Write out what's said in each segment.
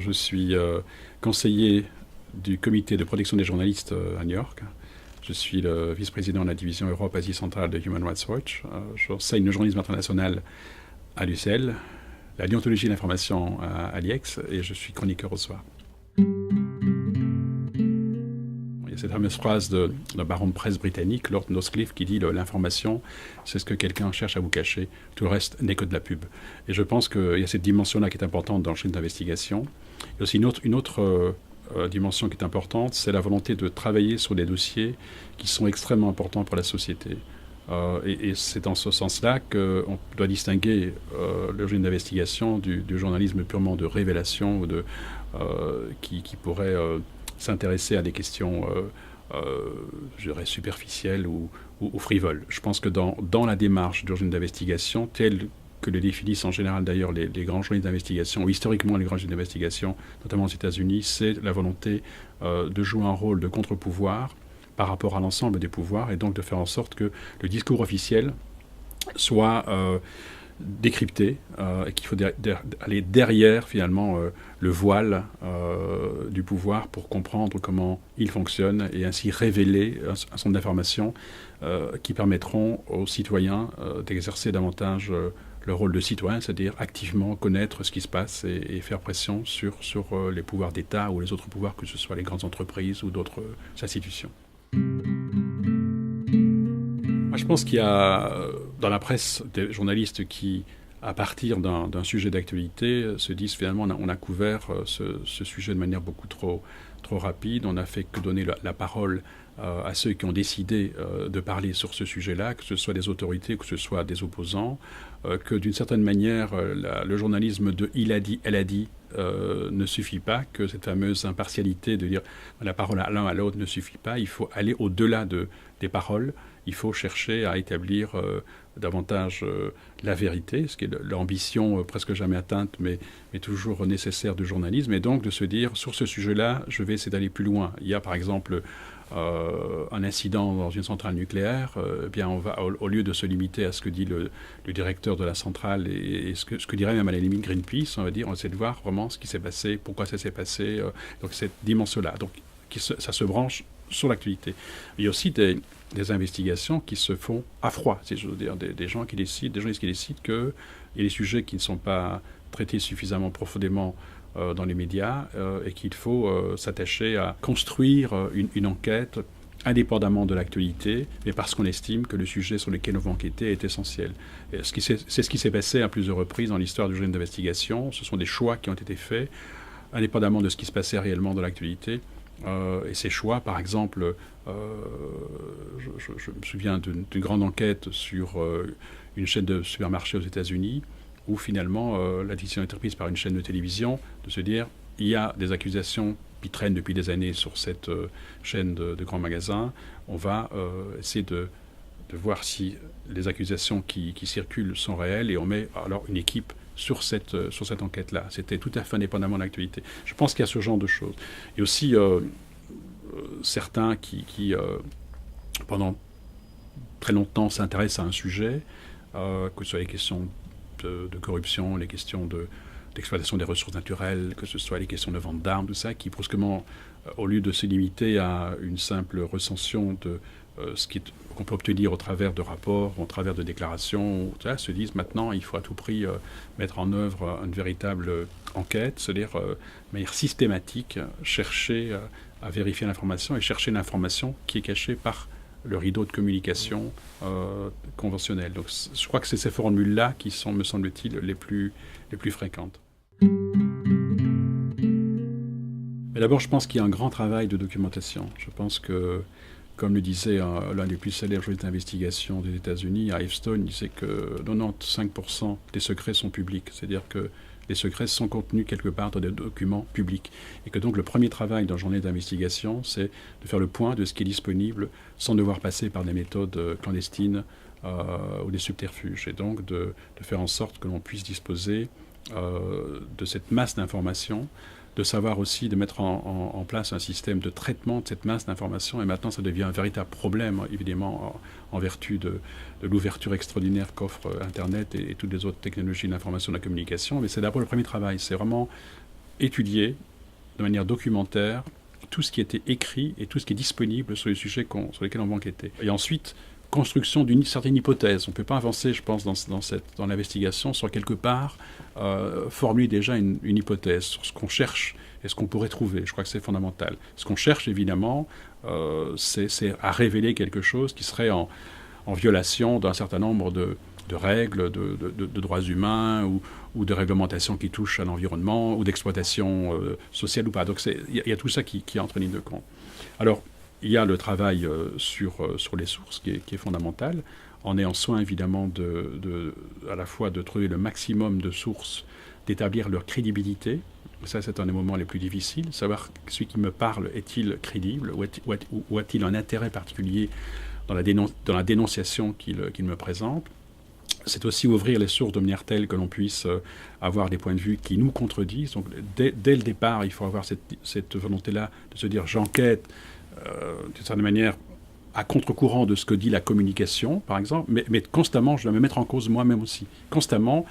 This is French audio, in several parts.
Je suis conseiller du comité de protection des journalistes à New York. Je suis le vice-président de la division Europe-Asie centrale de Human Rights Watch. J'enseigne le journalisme international à l'UCL, la déontologie de l'information à l'IEX, et je suis chroniqueur au soir. Il y a cette fameuse phrase d'un baron de presse britannique, Lord Northcliffe, qui dit « L'information, c'est ce que quelqu'un cherche à vous cacher. Tout le reste n'est que de la pub ». Et je pense qu'il y a cette dimension-là qui est importante dans le chaîne d'investigation. Il y a aussi une autre dimension qui est importante, c'est la volonté de travailler sur des dossiers qui sont extrêmement importants pour la société. Et c'est dans ce sens-là qu'on doit distinguer le journalisme d'investigation du journalisme purement de révélation ou qui pourrait s'intéresser à des questions, je dirais, superficielles ou frivoles. Je pense que dans la démarche du journalisme d'investigation, telle que le définissent en général d'ailleurs les grands journalistes d'investigation, ou historiquement les grands journalistes d'investigation, notamment aux États-Unis, c'est la volonté de jouer un rôle de contre-pouvoir par rapport à l'ensemble des pouvoirs, et donc de faire en sorte que le discours officiel soit décrypté, et qu'il faut aller derrière finalement le voile du pouvoir pour comprendre comment il fonctionne et ainsi révéler un certain nombre d'informations qui permettront aux citoyens d'exercer davantage le rôle de citoyen, c'est-à-dire activement connaître ce qui se passe et faire pression sur les pouvoirs d'État ou les autres pouvoirs, que ce soit les grandes entreprises ou d'autres institutions. Moi, je pense qu'il y a dans la presse des journalistes qui, à partir d'un sujet d'actualité, se disent finalement on a couvert ce sujet de manière beaucoup trop rapide, on n'a fait que donner la parole à ceux qui ont décidé de parler sur ce sujet-là, que ce soit des autorités, que ce soit des opposants, que d'une certaine manière, le journalisme de « il a dit, elle a dit » ne suffit pas, que cette fameuse impartialité de dire la parole à l'un à l'autre ne suffit pas, il faut aller au-delà des paroles, il faut chercher à établir davantage la vérité, ce qui est l'ambition presque jamais atteinte, mais toujours nécessaire du journalisme, et donc de se dire, sur ce sujet-là, je vais essayer d'aller plus loin. Il y a par exemple un incident dans une centrale nucléaire, bien on va, au lieu de se limiter à ce que dit le directeur de la centrale et ce que dirait même à la limite Greenpeace, on va dire, on essaie de voir vraiment ce qui s'est passé, pourquoi ça s'est passé, donc cette dimension-là. Donc ça se branche sur l'actualité. Il y a aussi des investigations qui se font à froid, si je veux dire, des gens qui décident, des journalistes qui décident qu'il y a des sujets qui ne sont pas traités suffisamment profondément dans les médias et qu'il faut s'attacher à construire une enquête indépendamment de l'actualité, mais parce qu'on estime que le sujet sur lequel on va enquêter est essentiel. C'est ce qui s'est passé à plusieurs reprises dans l'histoire du journalisme d'investigation. Ce sont des choix qui ont été faits, indépendamment de ce qui se passait réellement dans l'actualité. Et ces choix, par exemple, je me souviens d'une grande enquête sur une chaîne de supermarchés aux États-Unis, où finalement la décision a été prise par une chaîne de télévision de se dire il y a des accusations qui traînent depuis des années sur cette chaîne de grands magasins, on va essayer de voir si les accusations qui circulent sont réelles, et on met alors une équipe sur cette enquête-là. C'était tout à fait indépendamment de l'actualité. Je pense qu'il y a ce genre de choses. Et aussi certains qui pendant très longtemps s'intéressent à un sujet, que ce soit les questions de corruption, les questions d'exploitation des ressources naturelles, que ce soit les questions de vente d'armes, tout ça, qui brusquement, au lieu de se limiter à une simple recension de ce qu'on peut obtenir au travers de rapports, au travers de déclarations, tout ça, se disent maintenant il faut à tout prix mettre en œuvre une véritable enquête, c'est-à-dire de manière systématique, chercher à vérifier l'information et chercher l'information qui est cachée par le rideau de communication conventionnel. Donc je crois que c'est ces formules-là qui sont, me semble-t-il, les plus fréquentes. Mais d'abord, je pense qu'il y a un grand travail de documentation. Je pense que, comme le disait l'un des plus célèbres journalistes d'investigation des États-Unis, Ive Stone, il disait que 95% des secrets sont publics. C'est-à-dire que les secrets sont contenus quelque part dans des documents publics. Et que donc le premier travail d'un journaliste d'investigation, c'est de faire le point de ce qui est disponible sans devoir passer par des méthodes clandestines ou des subterfuges. Et donc de faire en sorte que l'on puisse disposer de cette masse d'informations, de savoir aussi de mettre en place un système de traitement de cette masse d'informations. Et maintenant, ça devient un véritable problème, évidemment, en vertu de l'ouverture extraordinaire qu'offre Internet et toutes les autres technologies de l'information et de la communication. Mais c'est d'abord le premier travail. C'est vraiment étudier de manière documentaire tout ce qui était écrit et tout ce qui est disponible sur les sujets sur lesquels on va enquêter. Et ensuite, construction d'une certaine hypothèse. On ne peut pas avancer, je pense, dans l'investigation sans quelque part formuler déjà une hypothèse sur ce qu'on cherche et ce qu'on pourrait trouver. Je crois que c'est fondamental. Ce qu'on cherche, évidemment, c'est à révéler quelque chose qui serait en violation d'un certain nombre de règles, de droits humains ou de réglementations qui touchent à l'environnement ou d'exploitation sociale ou pas. Donc il y a tout ça qui entre en ligne de compte. Alors, il y a le travail sur les sources qui est fondamental, en ayant soin évidemment à la fois de trouver le maximum de sources, d'établir leur crédibilité. Ça, c'est un des moments les plus difficiles, savoir celui qui me parle est-il crédible ou a-t-il un intérêt particulier dans la dénonciation qu'il me présente. C'est aussi ouvrir les sources de manière telle que l'on puisse avoir des points de vue qui nous contredisent. Donc, dès le départ, il faut avoir cette volonté-là de se dire j'enquête d'une certaine manière à contre-courant de ce que dit la communication, par exemple, mais constamment, je dois me mettre en cause moi-même aussi. Constamment,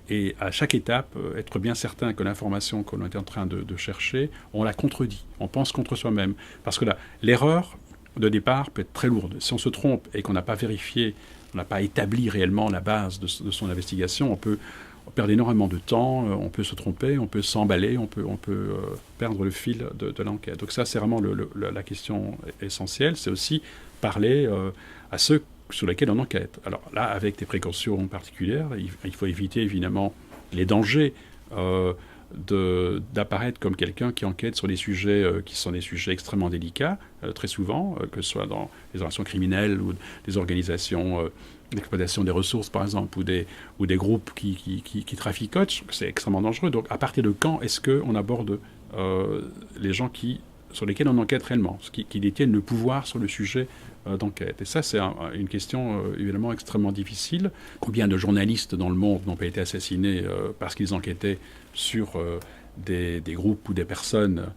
et à chaque étape, être bien certain que l'information que l'on est en train de chercher, on la contredit, on pense contre soi-même. Parce que là, l'erreur de départ peut être très lourde. Si on se trompe et qu'on n'a pas vérifié, on n'a pas établi réellement la base de son investigation, on peut perdre énormément de temps, on peut se tromper, on peut s'emballer, on peut perdre le fil de l'enquête. Donc ça, c'est vraiment la question essentielle. C'est aussi parler à ceux sur lesquels on enquête. Alors là, avec des précautions particulières, il faut éviter évidemment les dangers d'apparaître comme quelqu'un qui enquête sur des sujets qui sont des sujets extrêmement délicats, très souvent, que ce soit dans les organisations criminelles ou des organisations d'exploitation des ressources, par exemple, ou des groupes qui traficotent. C'est extrêmement dangereux. Donc, à partir de quand est-ce qu'on aborde les gens sur lesquels on enquête réellement, qui détiennent le pouvoir sur le sujet d'enquête. Et ça, c'est une question évidemment extrêmement difficile. Combien de journalistes dans le monde n'ont pas été assassinés parce qu'ils enquêtaient sur des groupes ou des personnes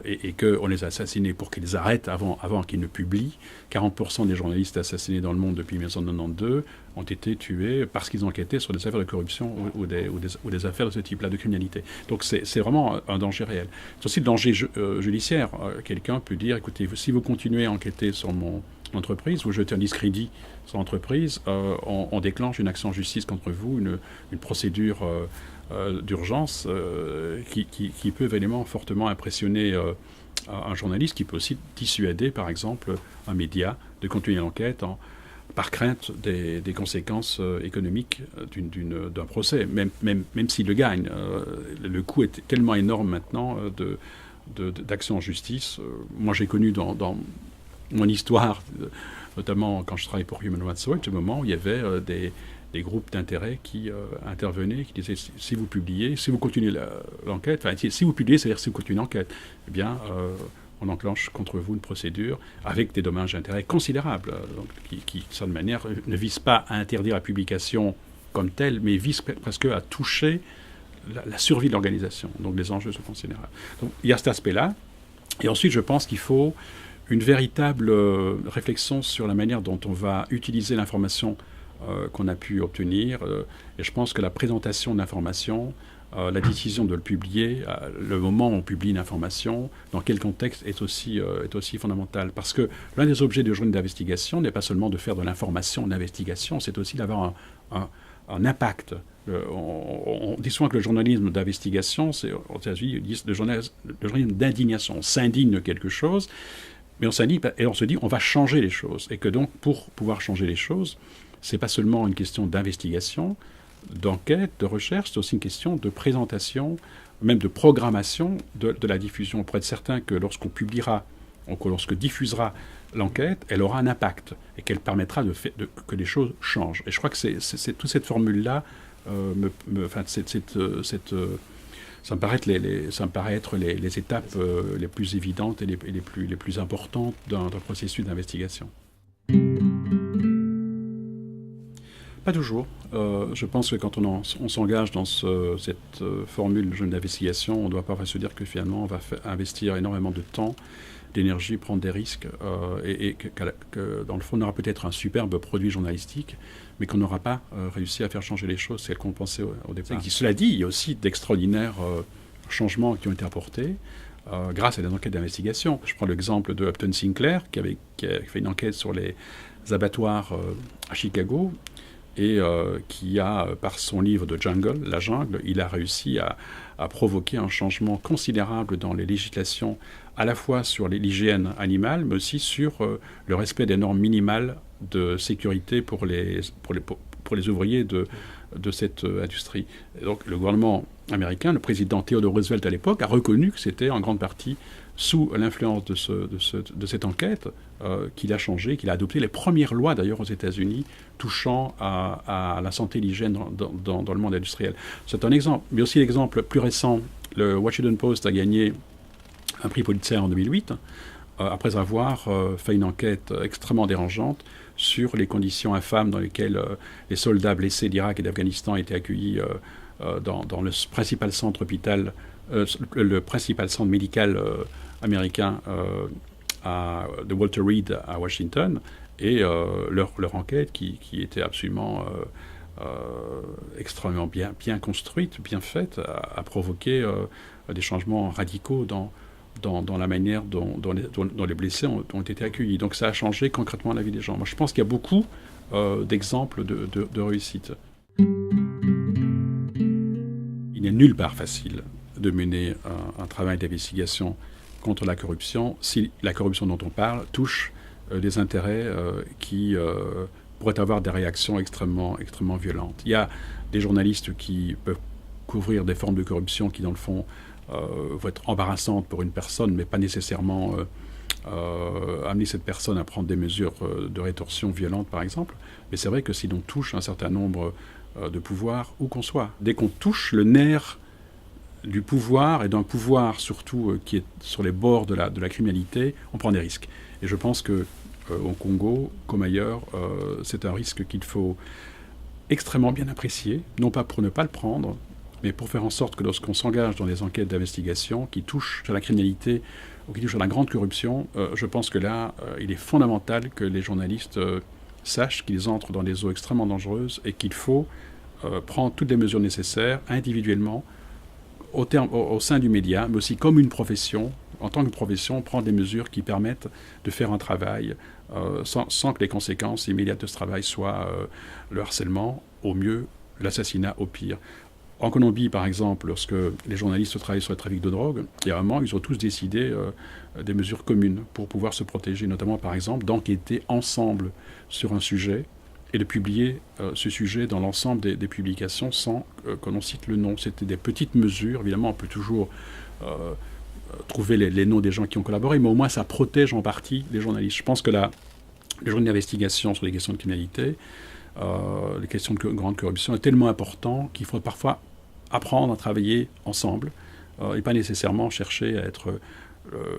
et qu'on les a assassinés pour qu'ils arrêtent avant qu'ils ne publient. 40% des journalistes assassinés dans le monde depuis 1992 ont été tués parce qu'ils enquêtaient sur des affaires de corruption ou des affaires de ce type-là, de criminalité. Donc c'est vraiment un danger réel. C'est aussi le danger judiciaire. Quelqu'un peut dire, écoutez, si vous continuez à enquêter sur mon entreprise, vous jetez un discrédit sur l'entreprise, on déclenche une action en justice contre vous, une procédure d'urgence qui peut évidemment fortement impressionner un journaliste, qui peut aussi dissuader, par exemple, un média de continuer l'enquête par crainte des conséquences économiques d'un procès, même s'il le gagne. Le coût est tellement énorme maintenant d'action en justice. Moi, j'ai connu dans mon histoire, notamment quand je travaillais pour Human Rights Watch, au moment où il y avait des groupes d'intérêt qui intervenaient, qui disaient si vous publiez, si vous continuez l'enquête, enfin si vous publiez, c'est-à-dire si vous continuez l'enquête, eh bien on enclenche contre vous une procédure avec des dommages d'intérêt considérables, donc, qui de certaine manière ne vise pas à interdire la publication comme telle, mais vise presque à toucher la survie de l'organisation. Donc les enjeux sont considérables. Donc il y a cet aspect-là. Et ensuite, je pense qu'il faut une véritable réflexion sur la manière dont on va utiliser l'information qu'on a pu obtenir. Et je pense que la présentation de l'information, la décision de le publier, le moment où on publie une information, dans quel contexte est aussi fondamental. Parce que l'un des objets de journée d'investigation n'est pas seulement de faire de l'information d'investigation, c'est aussi d'avoir un impact. On dit souvent que le journalisme d'investigation, aux États-Unis, ils disent le journalisme d'indignation. On s'indigne de quelque chose, mais on s'indigne et on se dit on va changer les choses. Et que donc, pour pouvoir changer les choses, c'est pas seulement une question d'investigation, d'enquête, de recherche, c'est aussi une question de présentation, même de programmation de la diffusion, pour être certain que lorsqu'on publiera, lorsque diffusera l'enquête, elle aura un impact et qu'elle permettra que les choses changent. Et je crois que c'est toute cette formule-là, ça me paraît être les étapes les plus évidentes et les plus importantes d'un processus d'investigation. Pas toujours. Je pense que quand on s'engage dans cette formule de jeune d'investigation, on ne doit pas se dire que finalement on va investir énormément de temps, d'énergie, prendre des risques, et que dans le fond on aura peut-être un superbe produit journalistique, mais qu'on n'aura pas réussi à faire changer les choses, celles qu'on pensait au départ. Cela dit, il y a aussi d'extraordinaires changements qui ont été apportés grâce à des enquêtes d'investigation. Je prends l'exemple de Upton Sinclair, qui a fait une enquête sur les abattoirs à Chicago, et qui a, par son livre de Jungle, La Jungle, il a réussi à provoquer un changement considérable dans les législations, à la fois sur l'hygiène animale, mais aussi sur le respect des normes minimales de sécurité pour les ouvriers de cette industrie. Et donc le gouvernement américain, le président Theodore Roosevelt à l'époque, a reconnu que c'était en grande partie sous l'influence de cette enquête qu'il a changé, qu'il a adopté les premières lois d'ailleurs aux États-Unis touchant à la santé et l'hygiène dans le monde industriel. C'est un exemple, mais aussi l'exemple plus récent, le Washington Post a gagné un prix Pulitzer en 2008, après avoir fait une enquête extrêmement dérangeante sur les conditions infâmes dans lesquelles les soldats blessés d'Irak et d'Afghanistan étaient accueillis dans le principal centre le principal centre médical américain de Walter Reed à Washington, et leur enquête qui était absolument extrêmement bien construite, bien faite, a provoqué des changements radicaux dans la manière dont les blessés ont été accueillis. Donc ça a changé concrètement la vie des gens. Moi, je pense qu'il y a beaucoup d'exemples de réussite. Il n'est nulle part facile de mener un travail d'investigation contre la corruption si la corruption dont on parle touche des intérêts qui pourraient avoir des réactions extrêmement violentes. Il y a des journalistes qui peuvent couvrir des formes de corruption qui, dans le fond, vont être embarrassantes pour une personne, mais pas nécessairement amener cette personne à prendre des mesures de rétorsion violente, par exemple. Mais c'est vrai que si l'on touche un certain nombre de pouvoirs, où qu'on soit, dès qu'on touche le nerf du pouvoir, et d'un pouvoir surtout qui est sur les bords de la criminalité, on prend des risques. Et je pense que au Congo, comme ailleurs, c'est un risque qu'il faut extrêmement bien apprécier, non pas pour ne pas le prendre, mais pour faire en sorte que lorsqu'on s'engage dans des enquêtes d'investigation qui touchent à la criminalité ou qui touchent à la grande corruption, je pense que là, il est fondamental que les journalistes sachent qu'ils entrent dans des eaux extrêmement dangereuses et qu'il faut prendre toutes les mesures nécessaires individuellement au sein du média, mais aussi comme une profession, en tant que profession, prendre des mesures qui permettent de faire un travail sans que les conséquences immédiates de ce travail soient le harcèlement, au mieux l'assassinat, au pire. En Colombie, par exemple, lorsque les journalistes travaillent sur le trafic de drogue, il y a un moment, ils ont tous décidé des mesures communes pour pouvoir se protéger, notamment, par exemple, d'enquêter ensemble sur un sujet et de publier ce sujet dans l'ensemble des publications sans que l'on cite le nom. C'était des petites mesures. Évidemment, on peut toujours trouver les noms des gens qui ont collaboré, mais au moins ça protège en partie les journalistes. Je pense que les journalistes d'investigation sur les questions de criminalité, les questions de grande corruption, est tellement important qu'il faut parfois apprendre à travailler ensemble et pas nécessairement chercher à être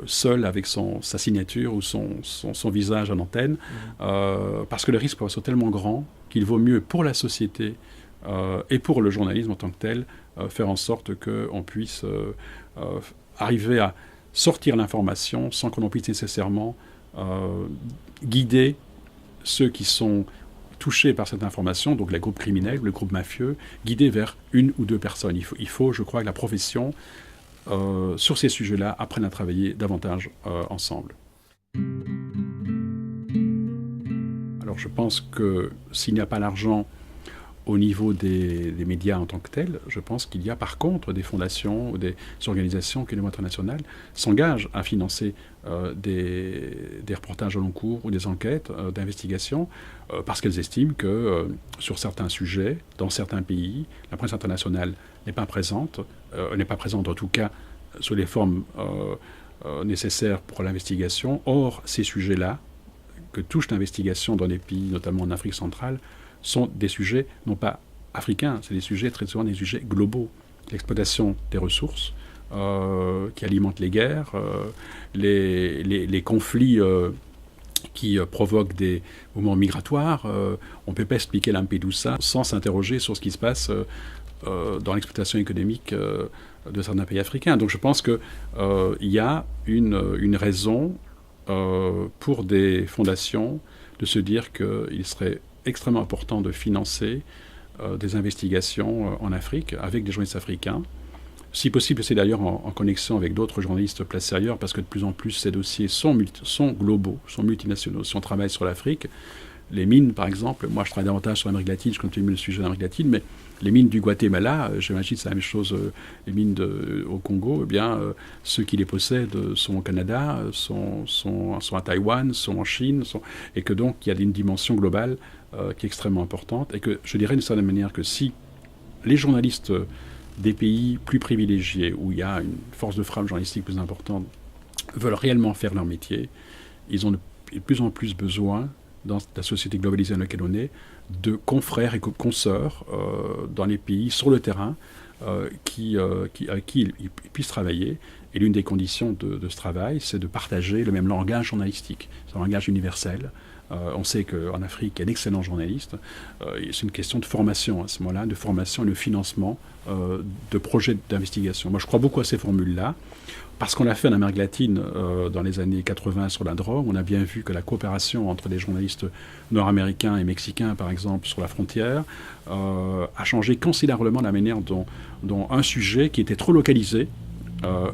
seul avec sa signature ou son visage à l'antenne, parce que le risque peut être tellement grand qu'il vaut mieux pour la société et pour le journalisme en tant que tel faire en sorte qu'on puisse arriver à sortir l'information sans que l'on puisse nécessairement guider ceux qui sont touchés par cette information, donc les groupes criminels, les groupes mafieux, guider vers une ou deux personnes. Il faut, je crois, que la profession, sur ces sujets-là, apprenne à travailler davantage ensemble. Alors je pense que s'il n'y a pas l'argent au niveau des médias en tant que tels, je pense qu'il y a par contre des fondations ou des organisations qui, au niveau international, s'engagent à financer des reportages au long cours ou des enquêtes d'investigation parce qu'elles estiment que sur certains sujets, dans certains pays, la presse internationale n'est pas présente en tout cas sous les formes nécessaires pour l'investigation. Or, ces sujets-là, que touche l'investigation dans des pays, notamment en Afrique centrale, sont des sujets non pas africains, c'est des sujets très souvent des sujets globaux. L'exploitation des ressources qui alimentent les guerres, les conflits qui provoquent des mouvements migratoires. On ne peut pas expliquer Lampedusa sans s'interroger sur ce qui se passe dans l'exploitation économique de certains pays africains. Donc je pense qu'il y a une raison pour des fondations de se dire qu'il serait extrêmement important de financer des investigations en Afrique avec des journalistes africains Si possible, c'est d'ailleurs en connexion avec d'autres journalistes placés ailleurs, parce que de plus en plus, ces dossiers sont globaux, sont multinationaux. Si on travaille sur l'Afrique, les mines, par exemple, moi je travaille davantage sur l'Amérique latine, je continue le sujet de l'Amérique latine, mais les mines du Guatemala, j'imagine que c'est la même chose, les mines au Congo, eh bien, ceux qui les possèdent sont au Canada, sont à Taïwan, sont en Chine, et que donc il y a une dimension globale qui est extrêmement importante, et que je dirais d'une certaine manière que si les journalistes des pays plus privilégiés, où il y a une force de frappe journalistique plus importante, veulent réellement faire leur métier, ils ont de plus en plus besoin, dans la société globalisée dans laquelle on est, de confrères et consoeurs dans les pays, sur le terrain, avec qui ils puissent travailler. Et l'une des conditions de ce travail, c'est de partager le même langage journalistique. C'est un langage universel. On sait qu'en Afrique, il y a d'excellents journalistes. C'est une question de formation à ce moment-là, de formation et de financement de projets d'investigation. Moi, je crois beaucoup à ces formules-là. Parce qu'on l'a fait en Amérique latine dans les années 80 sur la drogue, on a bien vu que la coopération entre les journalistes nord-américains et mexicains, par exemple, sur la frontière, a changé considérablement la manière dont un sujet qui était trop localisé,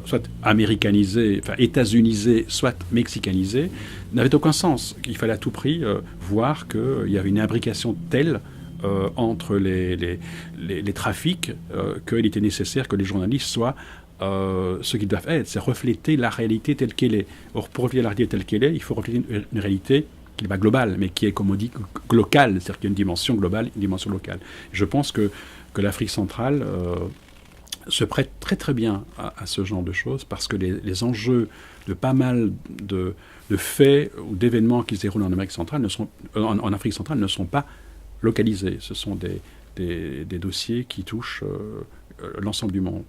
soit américanisé, enfin états-unisé, soit mexicanisé, n'avait aucun sens. Il fallait à tout prix voir qu'il y avait une imbrication telle entre les trafics qu'il était nécessaire que les journalistes soient ce qu'ils doivent être, c'est refléter la réalité telle qu'elle est. Or, pour refléter la réalité telle qu'elle est, il faut refléter une réalité qui n'est pas globale, mais qui est, comme on dit, locale, c'est-à-dire qu'il y a une dimension globale, une dimension locale. Je pense que l'Afrique centrale se prête très très bien à ce genre de choses, parce que les enjeux de pas mal de faits ou d'événements qui se déroulent en Amérique centrale en Afrique centrale ne sont pas localisés. Ce sont des dossiers qui touchent l'ensemble du monde.